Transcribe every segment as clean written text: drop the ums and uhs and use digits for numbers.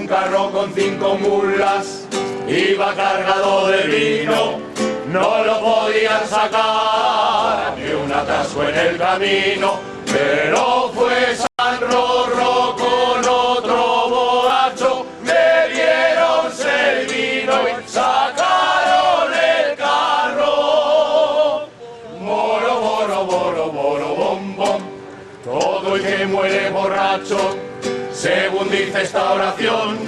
un carro con 5 mulas, iba cargado de vino, no lo podían sacar, había un atasco en el camino, pero fue San Rorro con otro borracho, bebieronse el vino y sacaron el carro. Moro, moro, moro, moro, bom, bom, todo el que muere borracho, según dice esta oración,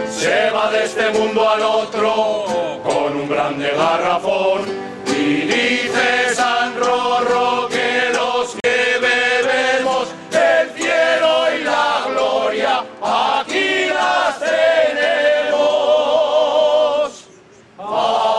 se va de este mundo al otro con un grande garrafón. Y dice San Rorro que los que bebemos el cielo y la gloria aquí las tenemos. Amén.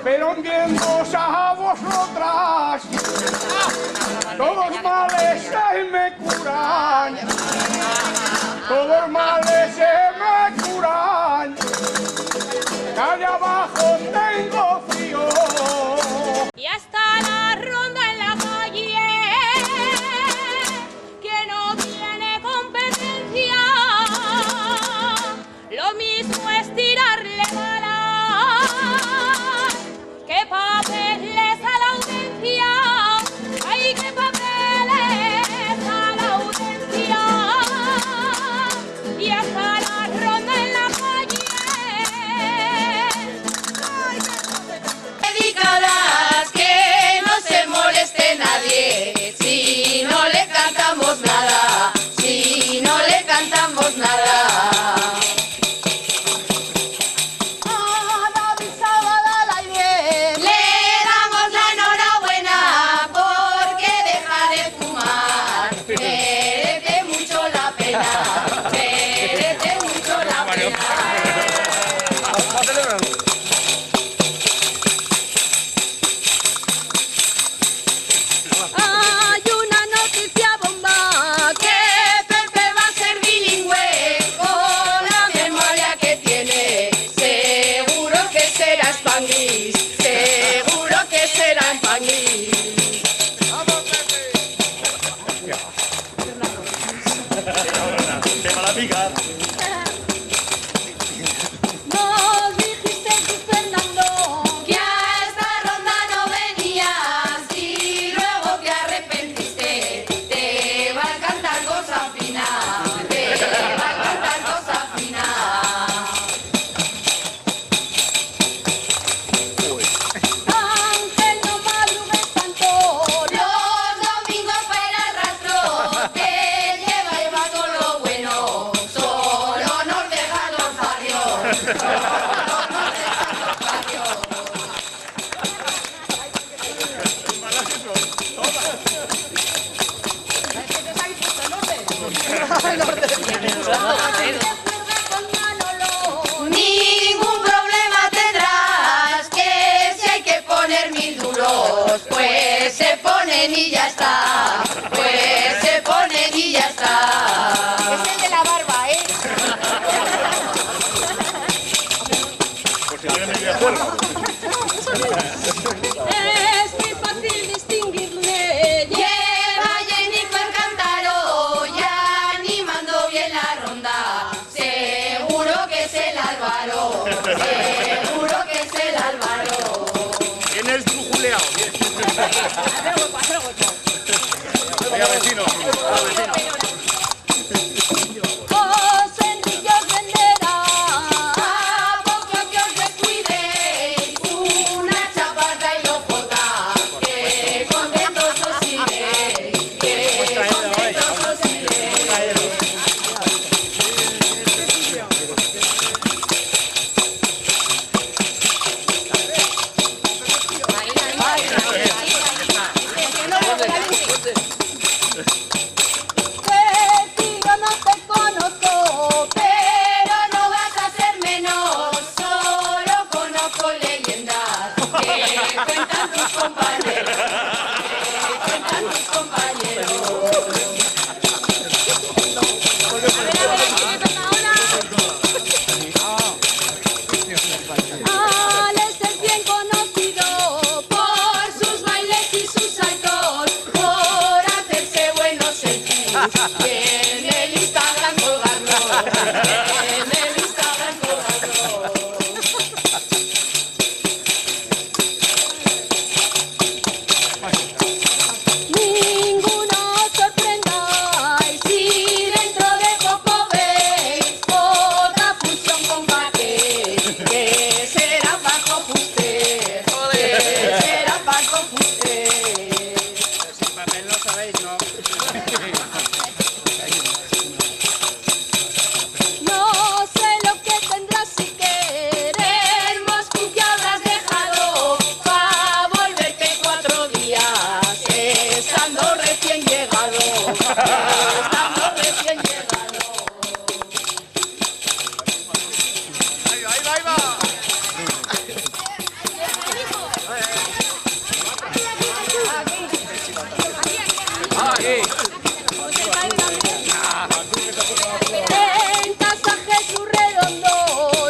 Pero viéndoos a vosotras, todos males se me curan, todos males se me curan, allá abajo tengo frío. Y hasta la ronda en la calle, que no tiene competencia, lo mismo es tirarle balas que papeles a la audiencia. ¡Ay, qué papeles a la audiencia! Y hasta la ronda en la calle. Dedicadas, que no se moleste nadie si no le cantamos nada, si no le cantamos nada. Hay una noticia bomba, Que Pepe va a ser bilingüe, con la memoria que tiene, seguro que será Spanglish, seguro que será Spanglish. ¡Vamos, Pepe! ¡Te van a picar! nos dijiste tú, Fernando, Que a esta ronda no venías y luego te arrepentiste, te va a cantar cosa fina, te va a cantar cosa fina. aunque 1000 duros, pues se ponen y ya está, pues se ponen y ya está. Es el de la barba, ¿eh? Por si quieren venir a hacerlo. Es muy fácil distinguirle. Lleva Jennico el cántaro, ya animando bien la ronda. Seguro que es el Álvaro, seguro que es el Álvaro. ¿Quién es brujuleado? Vaya vecino. Os Enrique os venderá. A poco que os descuidéis, una chaparra y lojota, que contentos os iréis, que contentos os iréis. Testigo, no te conozco. Pero no vas a ser menos, solo conozco leyendas que cuentan tus compañeros, que cuentan tus compañeros. Alex es bien conocido. Por sus bailes y sus saltos, por hacerse buenos selfies, y en el Instagram colgarlo, en el Instagram colgarlo. Ninguno os sorprendáis Si dentro de poco veis otra fusión con Paquet, que será Paco Fuster, que será Paco Fuster. Sin papel no sabéis, ¿no? No sé lo que tendrás si querer. Moscú que habrás dejado pa' volverte 4 días, estando recién llegado, estando recién llegado. Ahí va, ahí va. En casa Jesús Redondo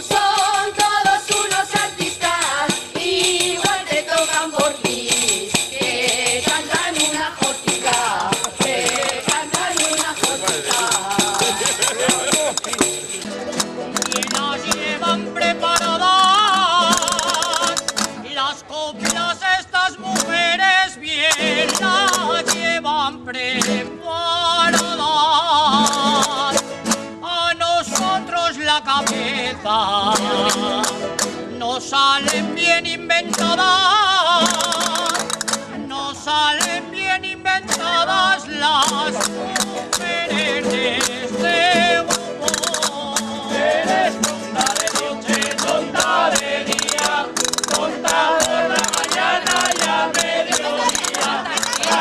Son todos unos artistas, igual te tocan por ti, que cantan una jótica, que cantan una jótica. Y las llevan preparadas las coplas, estas mujeres bien las llevan preparadas. A nosotros la cabeza nos salen bien inventadas, nos salen bien inventadas las mujeres de este grupo. Eres tonta de noche, tonta de día, tonta por la mañana y a mediodía, niña, y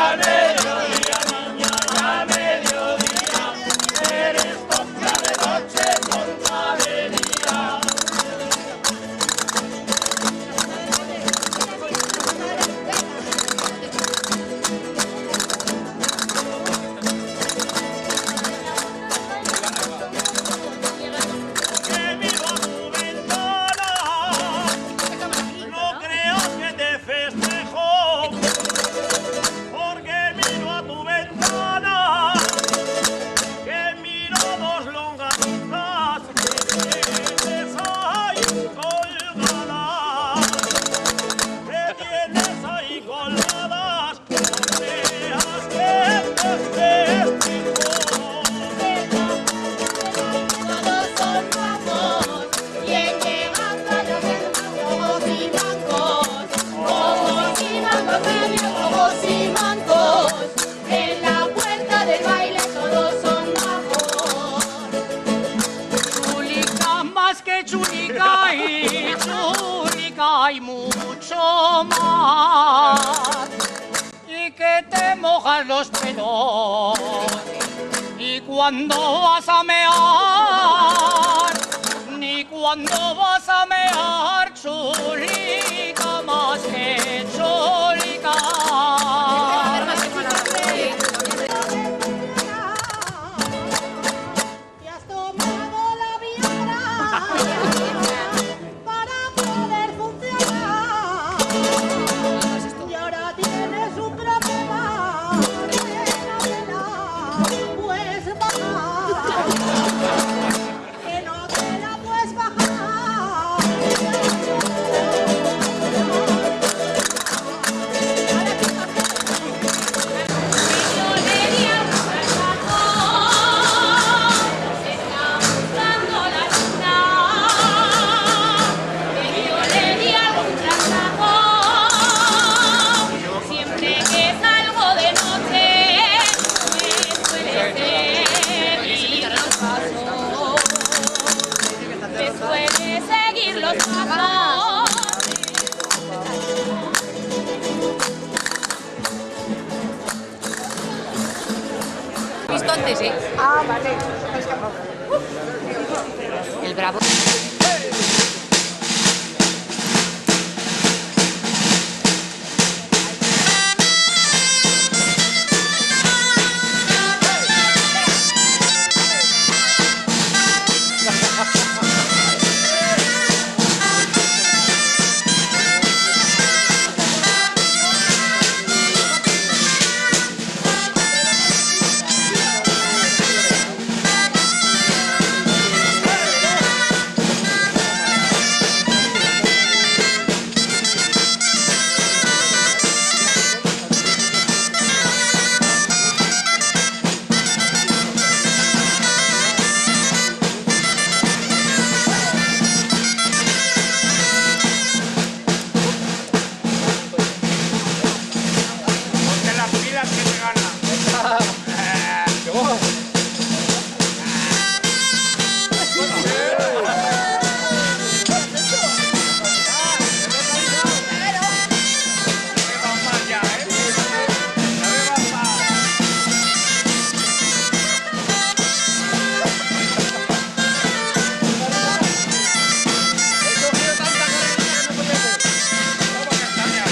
a mediodía. Eres tonta de noche, tonta de día. Que miro a tu ventana, no creas que te festejo, porque miro a tu ventana, que miro dos longanizas que tienes ahí colgadas, que tienes ahí colgadas, no creas que te festejo. Todos son guapos, bien llegando a los ojos y mancos, ojos y mancos, medio ojos y mancos. En la puerta del baile todos son bajos. Chulica más que chulica y mucho más. Y que te mojas los pelos. Y cuando vas a mear, ni cuando vas a mear, chulica más que chulica. Monte, sí. Ah, vale. El Bravo. Ponte las pilas que te gana. No bebas más ya, ¿eh? No bebas más. Toma castaña.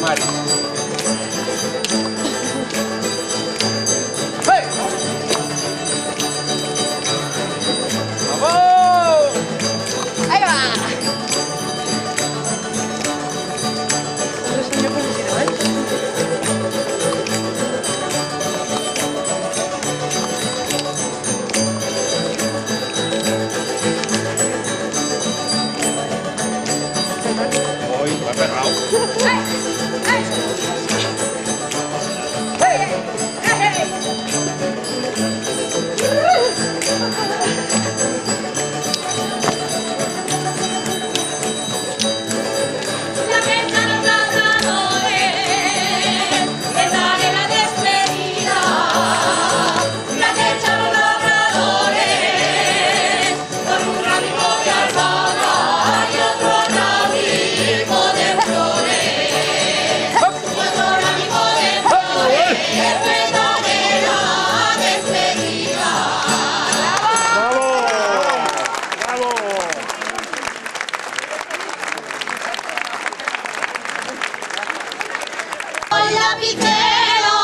Mari. ¡Hey! ¡Vamos! Ahí va. Hoy me ha perrado. La que echan los labradores, que sale la despedida. La que echan los labradores, con un ramico de albahaca y otro ramico de flores. Y otro ramico de flores, que sale la despedida. ¡Bravo! ¡Bravo! Con lapicero,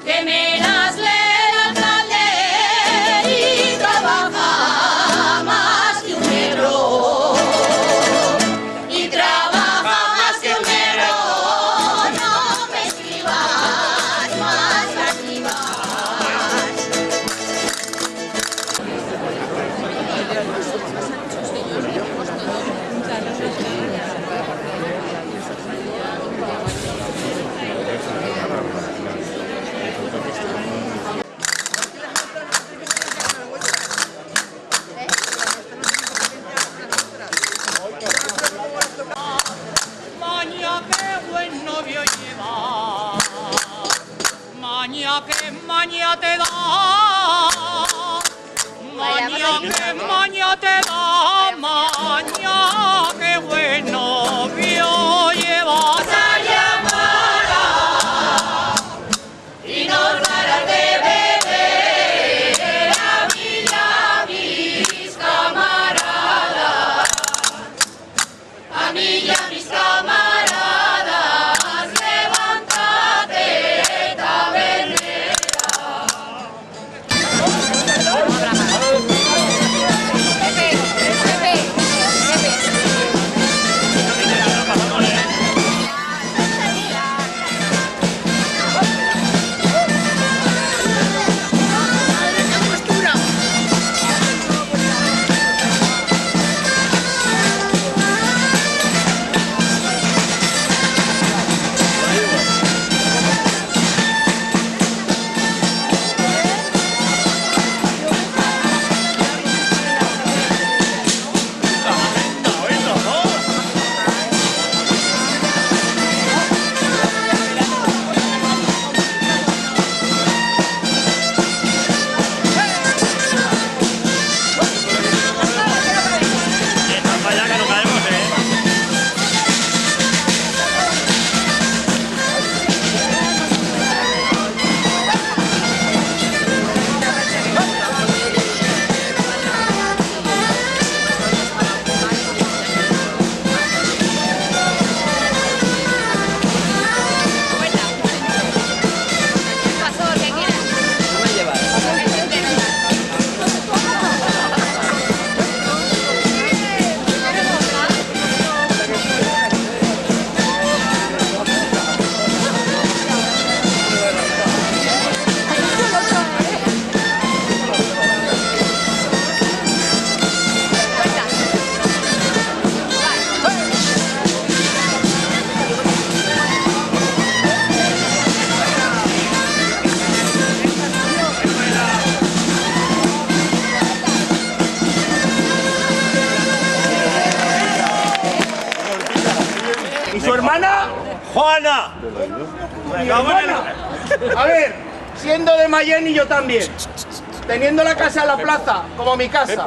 que me las lee el alcalde y trabaja más que un negro. Y trabaja más que un negro, no me escribas más lágrimas. Maña, qué buen novio lleva. Maña, qué maña te da. Maña, qué maña te da. Maña, qué buen novio lleva. Y nos paras de beber a mí y a mis camaradas, a mí y a mis camaradas, levántate, tabernera. ¿Su hermana? ¡Juana! Mi hermana. A ver, siendo de Mayén y yo también, teniendo la casa en la plaza, como mi casa,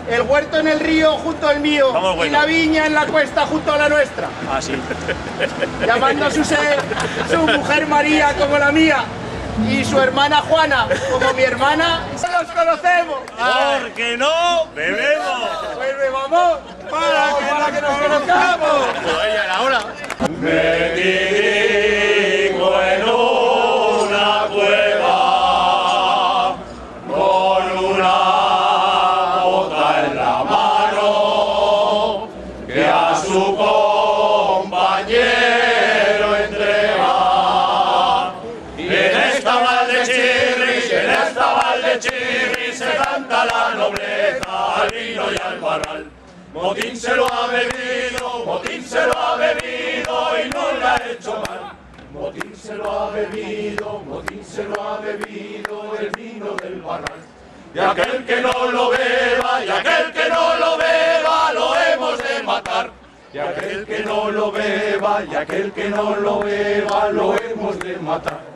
el huerto en el río junto al mío Vamos, y bueno. la viña en la cuesta junto a la nuestra, Ah, sí. llamando a su mujer María como la mía y su hermana Juana como mi hermana, no los conocemos. Porque no bebemos. Pues bebamos. para que nos conozcamos. Oye, ahora. Metidingo en una cueva con una bota en la mano que a su compañero entrega. Y en esta Valdechirri se canta la nobleza al vino y al barral. Motín se lo ha bebido, Motín se lo ha bebido y no le ha hecho mal. Motín se lo ha bebido, Motín se lo ha bebido el vino del barral. Y aquel que no lo beba, y aquel que no lo beba, lo hemos de matar. Y aquel que no lo beba, y aquel que no lo beba, lo hemos de matar.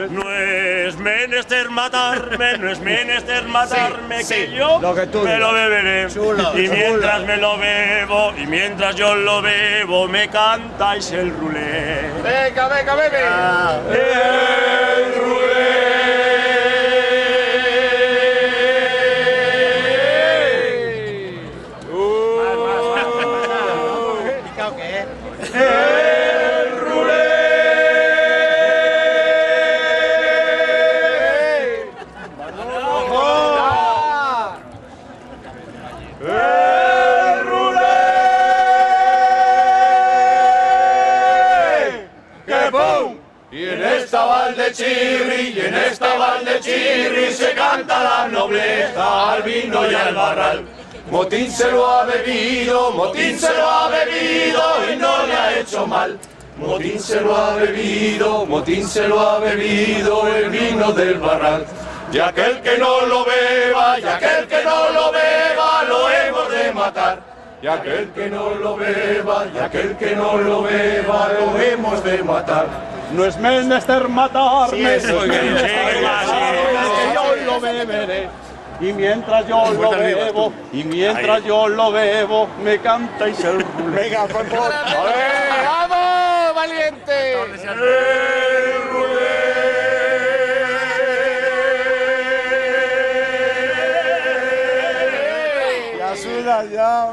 No es menester matarme, no es menester matarme, que yo me lo beberé. Y mientras me lo bebo, y mientras yo lo bebo, me cantáis el rulé. Venga, venga, bebe. El rulé. Y en esta Valdechirri se canta la nobleza al vino y al barral. Motín se lo ha bebido, Motín se lo ha bebido y no le ha hecho mal. Motín se lo ha bebido, Motín se lo ha bebido el vino del barral. Y aquel que no lo beba, y aquel que no lo beba, lo hemos de matar. Y aquel que no lo beba, y aquel que no lo beba, lo hemos de matar. No es menester matarme, Sí, no es menester matarme, que yo lo beberé. Y mientras yo lo bebo, y mientras yo lo bebo, me cantáis el rulé. Venga, por favor. ¡Vamos, valiente! Ya suda, ya.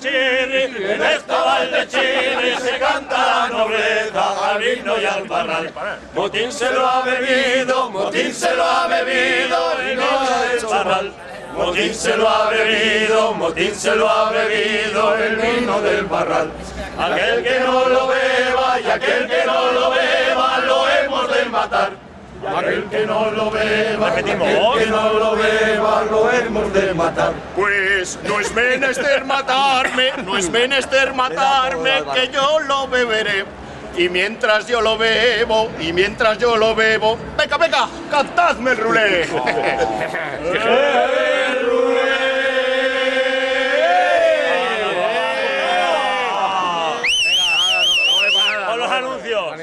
En esta Valdechirri se canta la nobleza al vino y al barral. Motín se lo ha bebido, Motín se lo ha bebido y no le ha hecho mal. Motín se lo ha bebido, Motín se lo ha bebido el vino del barral. Aquel que no lo beba y aquel que no lo beba lo hemos de matar. Aquel que no lo beba, aquel que no lo beba, lo hemos de matar. Pues no es menester matarme, no es menester matarme, que yo lo beberé. Y mientras yo lo bebo, y mientras yo lo bebo, venga, venga, cantadme el rulé. Con los anuncios.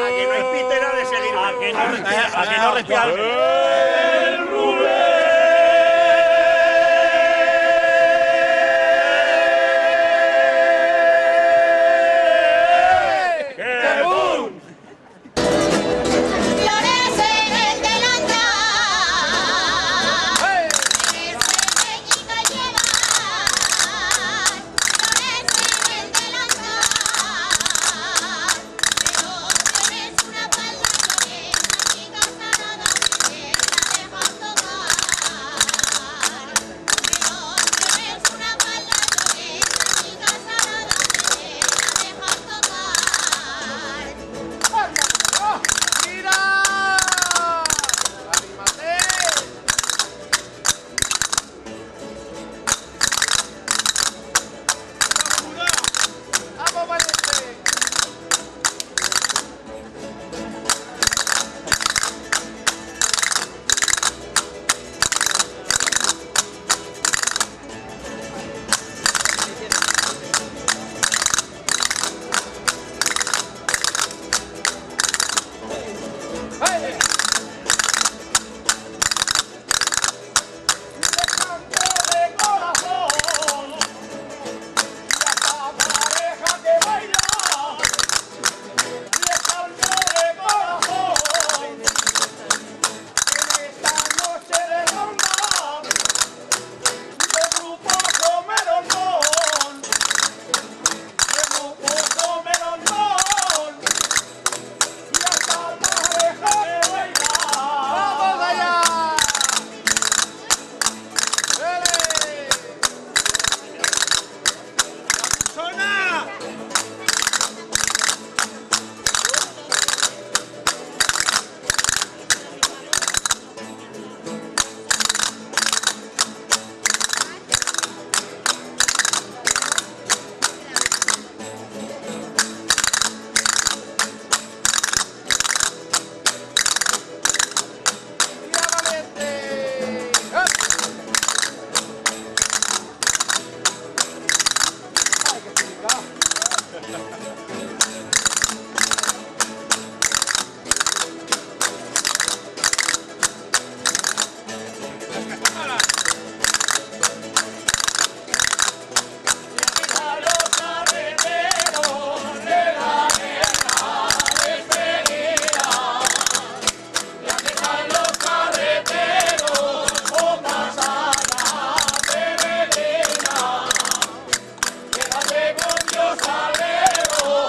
Aquí no hay pitera de seguir. Aquí no respira. Quédate con Dios, Alero.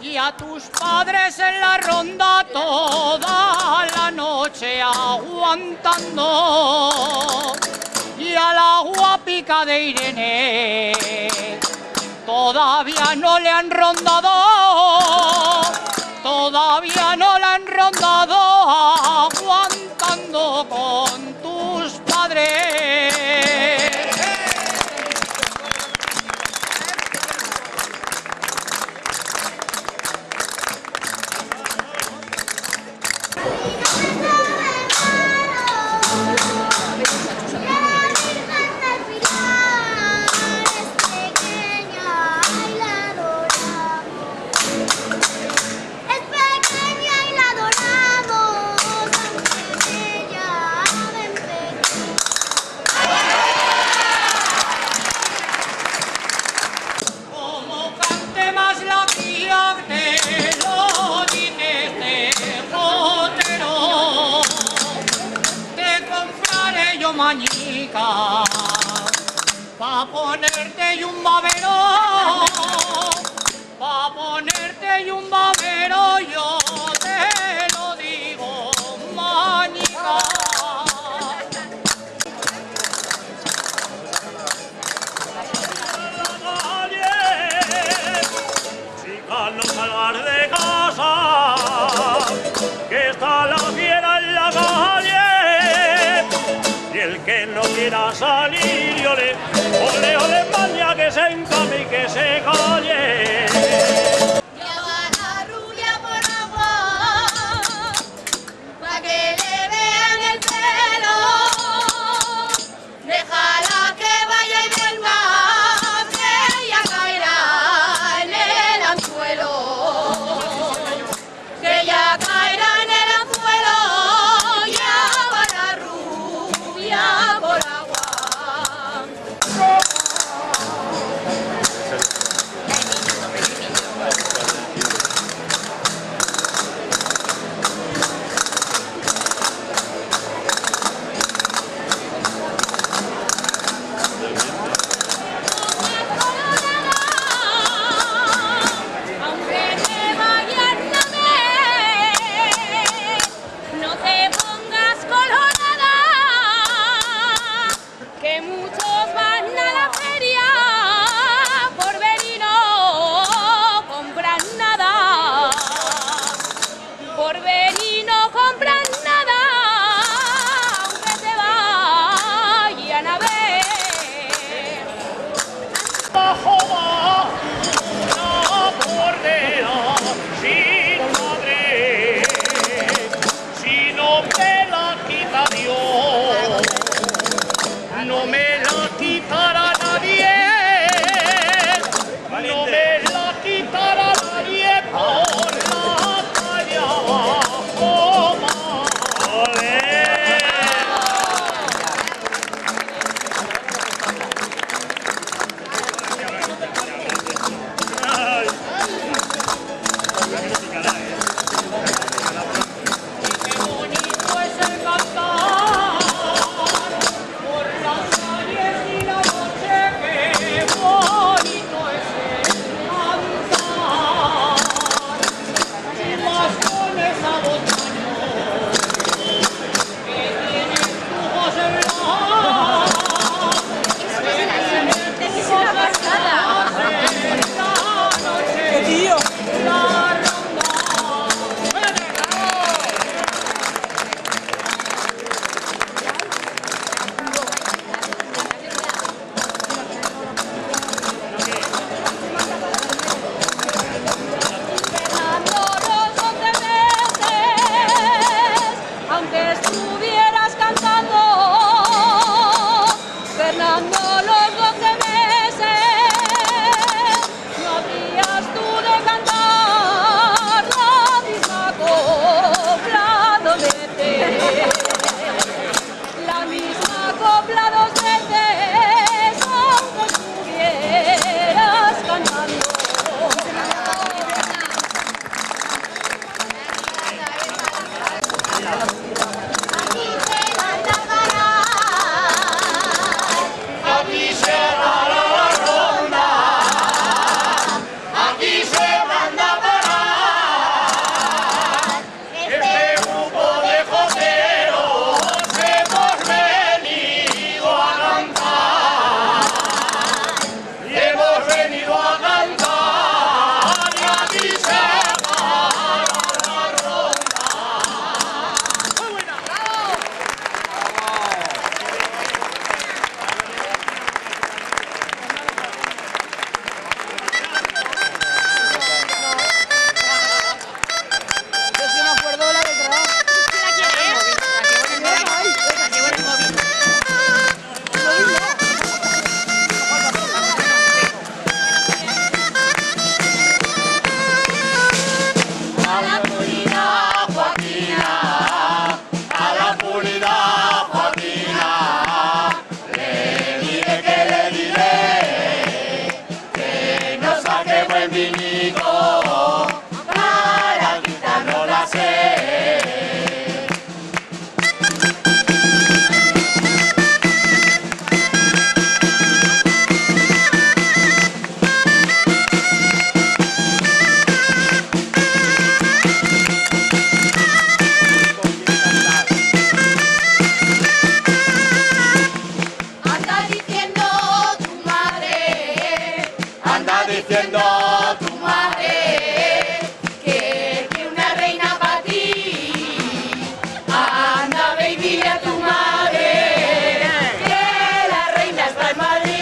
Y a tus padres en la ronda toda la noche aguantando. Y a la guapica de Irene todavía no le han rondado. Todavía no la han rondado aguantando con tus padres. Mañica, pa' ponerte y un babero, pa' ponerte y un babero, yo te lo digo, mañica. Chica, no salgas de casa, que está la fiera en la calle. Y el que no quiera salir, y ole, ole, ole, maña, que se encame y que se calle. Ya va la rubia por agua, pa' que le vean el pelo. Déjala que vaya y venga, que ella caerá en el anzuelo. Que ella caerá en el anzuelo, ya va la rubia por agua. Aunque te vayas a ver, no te pongas colorada, que muchos van a la feria por ver y no compran nada, por ver y no compran nada, aunque te vayan a ver. Bajo va una bordera sin madre, si no me la quita Dios, no me la quitará nadie, no me la quitará nadie por la calle abajo va. ¡Olé! Qué bonito es el cantar por las calles y la noche. aquí se para la ronda, aquí se manda a parar. Este grupo de joteros hemos venido a cantar, y hemos venido a cantar, y aquí se para la ronda. Yo sí me acuerdo de la letra. ¿La quieres? La llevo en el móvil. A la puridad Joaquina, a la puridad Joaquina, le diré, que no saque buen vinito, para quitarnos la sed. Anda diciendo tu madre, Anda diciendo tu madre, que una reina para ti. Anda, baby, a tu madre, que la reina está en Madrid.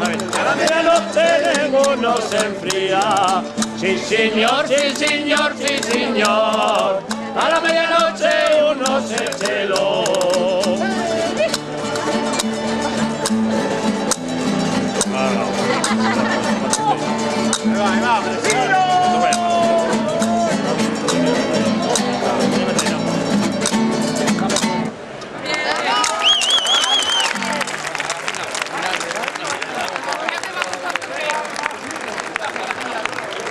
A la medianoche uno se enfría. Sí, señor, sí, señor, sí, señor. A la medianoche uno se celó. Ahí va,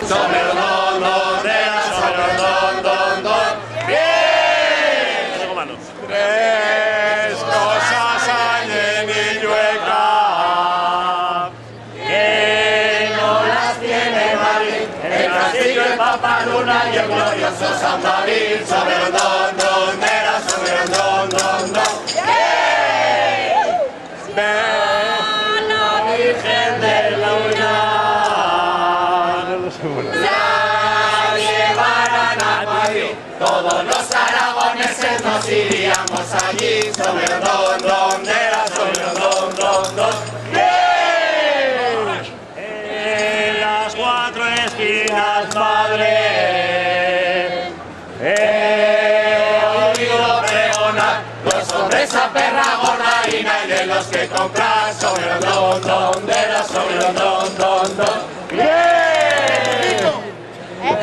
Sobre los donderas, sobre los don. ¡Bien! Tengo manos. Tres cosas hay en Illueca Que no las tiene Madrid, el castillo de Papaluna y el glorioso San David. Sobre los donderas, sobre los don. ¡Ven! La Virgen de la la llevarán a Madrid, todos los aragoneses nos iríamos allí. Sobre los donderas, sobre los don. En las cuatro esquinas, madre, He oído pregonar los hombres a perra gorda y de los que compran. Sobre los donderas, sobre los don.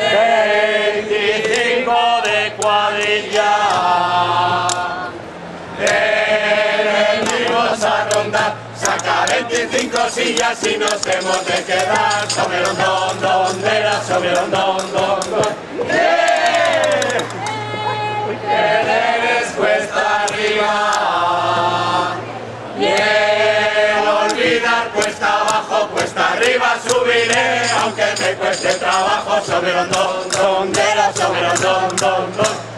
25 de cuadrilla. Venimos a rondar, saca 25 sillas y nos hemos de quedar. Sobre los donderas, sobre los don. Quereres cuesta arriba y el olvidar cuesta abajo, cuesta arriba subiré, aunque me cueste trabajo. Sobre los donderas, sobre los don.